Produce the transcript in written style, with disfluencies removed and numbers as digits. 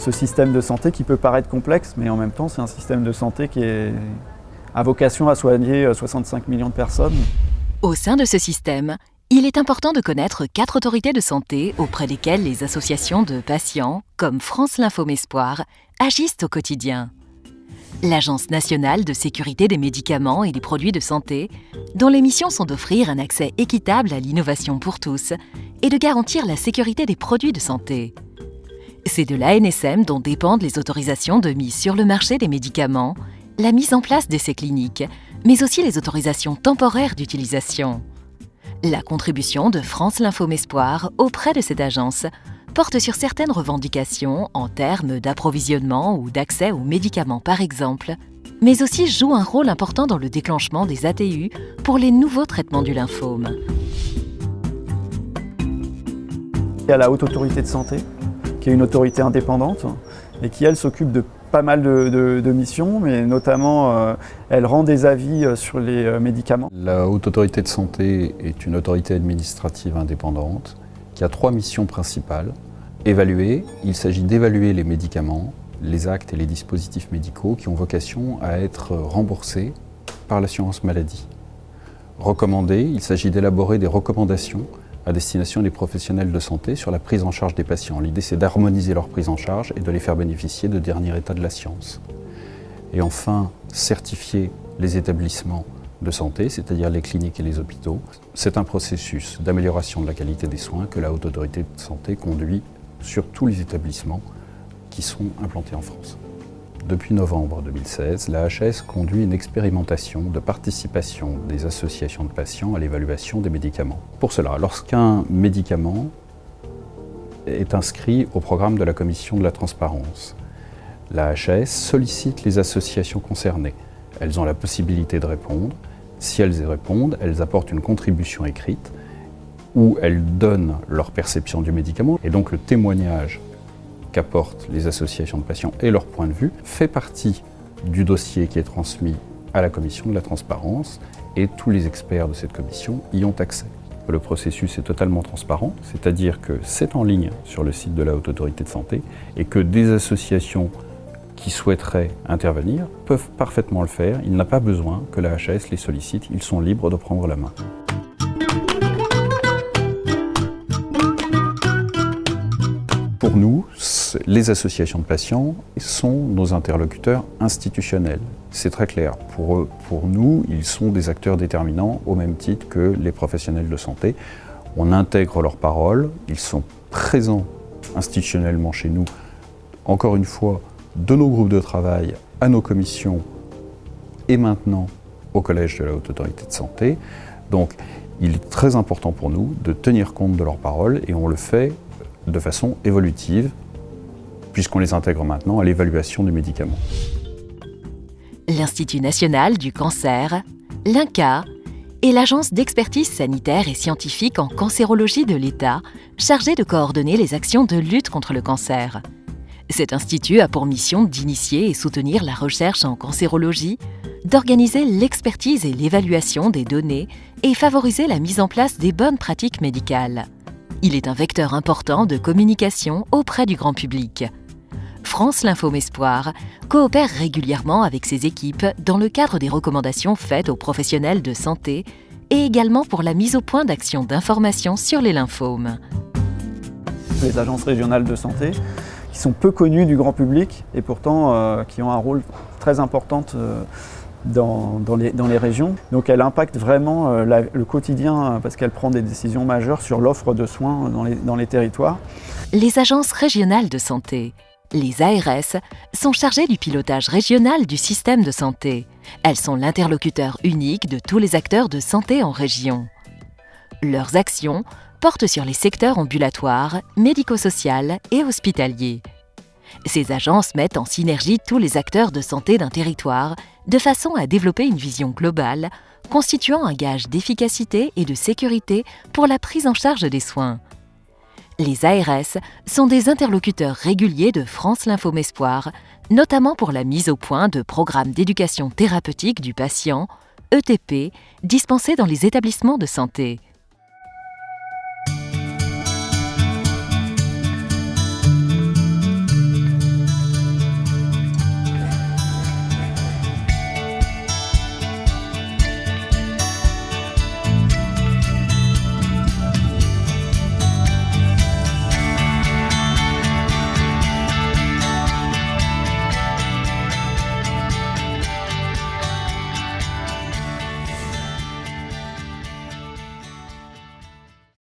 ce système de santé qui peut paraître complexe, mais en même temps, c'est un système de santé qui a vocation à soigner 65 millions de personnes. Au sein de ce système, il est important de connaître 4 autorités de santé auprès desquelles les associations de patients, comme France Lymphome Espoir, agissent au quotidien. L'Agence nationale de sécurité des médicaments et des produits de santé, dont les missions sont d'offrir un accès équitable à l'innovation pour tous et de garantir la sécurité des produits de santé. C'est de l'ANSM dont dépendent les autorisations de mise sur le marché des médicaments, la mise en place d'essais cliniques, mais aussi les autorisations temporaires d'utilisation. La contribution de France Lymphome Espoir auprès de cette agence porte sur certaines revendications en termes d'approvisionnement ou d'accès aux médicaments par exemple, mais aussi joue un rôle important dans le déclenchement des ATU pour les nouveaux traitements du lymphome. Il y a la Haute Autorité de Santé, qui est une autorité indépendante et qui, elle, s'occupe de pas mal de missions, mais notamment, elle rend des avis sur les médicaments. La Haute Autorité de Santé est une autorité administrative indépendante qui a 3 missions principales. Évaluer, il s'agit d'évaluer les médicaments, les actes et les dispositifs médicaux qui ont vocation à être remboursés par l'assurance maladie. Recommander, il s'agit d'élaborer des recommandations à destination des professionnels de santé sur la prise en charge des patients. L'idée, c'est d'harmoniser leur prise en charge et de les faire bénéficier de dernier état de la science. Et enfin, certifier les établissements de santé, c'est-à-dire les cliniques et les hôpitaux. C'est un processus d'amélioration de la qualité des soins que la Haute Autorité de Santé conduit sur tous les établissements qui sont implantés en France. Depuis novembre 2016, la HAS conduit une expérimentation de participation des associations de patients à l'évaluation des médicaments. Pour cela, lorsqu'un médicament est inscrit au programme de la Commission de la transparence, la HAS sollicite les associations concernées. Elles ont la possibilité de répondre. Si elles y répondent, elles apportent une contribution écrite où elles donnent leur perception du médicament. Et donc le témoignage qu'apportent les associations de patients et leur point de vue fait partie du dossier qui est transmis à la Commission de la transparence et tous les experts de cette commission y ont accès. Le processus est totalement transparent, c'est-à-dire que c'est en ligne sur le site de la Haute Autorité de Santé et que des associations qui souhaiteraient intervenir peuvent parfaitement le faire. Il n'a pas besoin que la HAS les sollicite, ils sont libres de prendre la main. Pour nous, les associations de patients sont nos interlocuteurs institutionnels. C'est très clair. Pour nous, ils sont des acteurs déterminants au même titre que les professionnels de santé. On intègre leurs paroles, ils sont présents institutionnellement chez nous, encore une fois, de nos groupes de travail à nos commissions et maintenant au Collège de la Haute Autorité de Santé. Donc, il est très important pour nous de tenir compte de leurs paroles et on le fait de façon évolutive, puisqu'on les intègre maintenant à l'évaluation du médicament. L'Institut national du cancer, l'INCa et l'Agence d'expertise sanitaire et scientifique en cancérologie de l'État, chargée de coordonner les actions de lutte contre le cancer. Cet institut a pour mission d'initier et soutenir la recherche en cancérologie, d'organiser l'expertise et l'évaluation des données et favoriser la mise en place des bonnes pratiques médicales. Il est un vecteur important de communication auprès du grand public. France Lymphome Espoir coopère régulièrement avec ses équipes dans le cadre des recommandations faites aux professionnels de santé et également pour la mise au point d'actions d'information sur les lymphomes. Les agences régionales de santé, qui sont peu connues du grand public et pourtant qui ont un rôle très important dans les régions. Donc elle impacte vraiment le quotidien parce qu'elle prend des décisions majeures sur l'offre de soins dans les territoires. Les agences régionales de santé, les ARS, sont chargées du pilotage régional du système de santé. Elles sont l'interlocuteur unique de tous les acteurs de santé en région. Leurs actions portent sur les secteurs ambulatoires, médico-social et hospitaliers. Ces agences mettent en synergie tous les acteurs de santé d'un territoire de façon à développer une vision globale, constituant un gage d'efficacité et de sécurité pour la prise en charge des soins. Les ARS sont des interlocuteurs réguliers de France Lymphome Espoir, notamment pour la mise au point de programmes d'éducation thérapeutique du patient, ETP, dispensés dans les établissements de santé.